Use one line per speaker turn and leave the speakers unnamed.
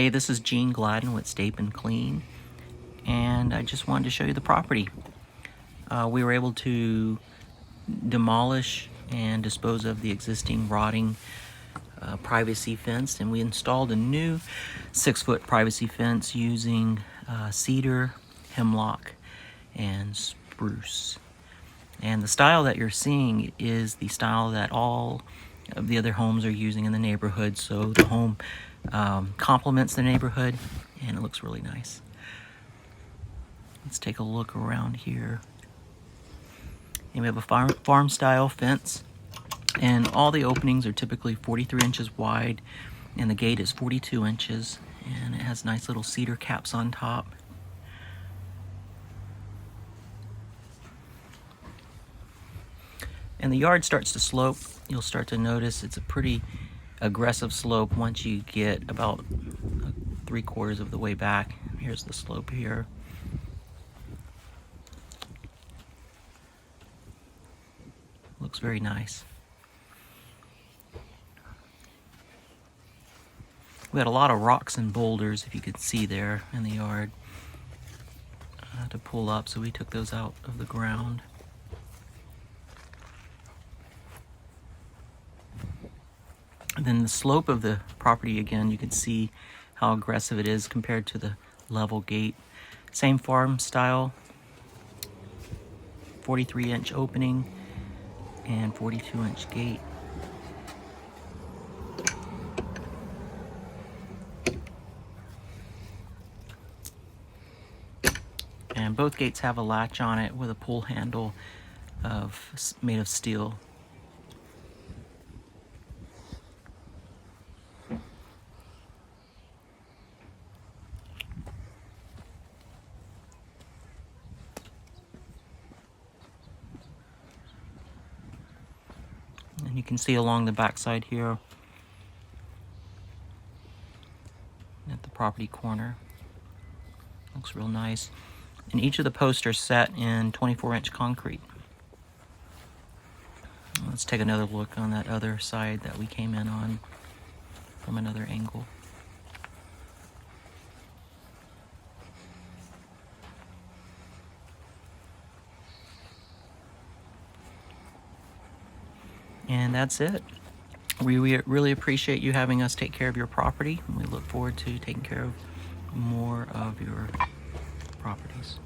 Hey, this is Gene Gladden with Stape and Clean, and I just wanted to show you the property. We were able to demolish and dispose of the existing rotting privacy fence, and we installed a new 6-foot privacy fence using cedar, hemlock, and spruce. And the style that you're seeing is the style that all of the other homes are using in the neighborhood, so the home complements the neighborhood and it looks really nice. Let's take a look around here. And we have a farm style fence, and all the openings are typically 43 inches wide, and the gate is 42 inches, and it has nice little cedar caps on top. And the yard starts to slope. You'll start to notice it's a pretty aggressive slope once you get about 3/4 of the way back. Here's the slope here. Looks very nice. We had a lot of rocks and boulders, if you could see there in the yard, to pull up, so we took those out of the ground. And then the slope of the property, again, you can see how aggressive it is compared to the level gate. Same farm style, 43-inch opening and 42-inch gate. And both gates have a latch on it with a pull handle made of steel. And you can see along the backside here at the property corner. Looks real nice. And each of the posts are set in 24-inch concrete. Let's take another look on that other side that we came in on from another angle. And that's it. We really appreciate you having us take care of your property, and we look forward to taking care of more of your properties.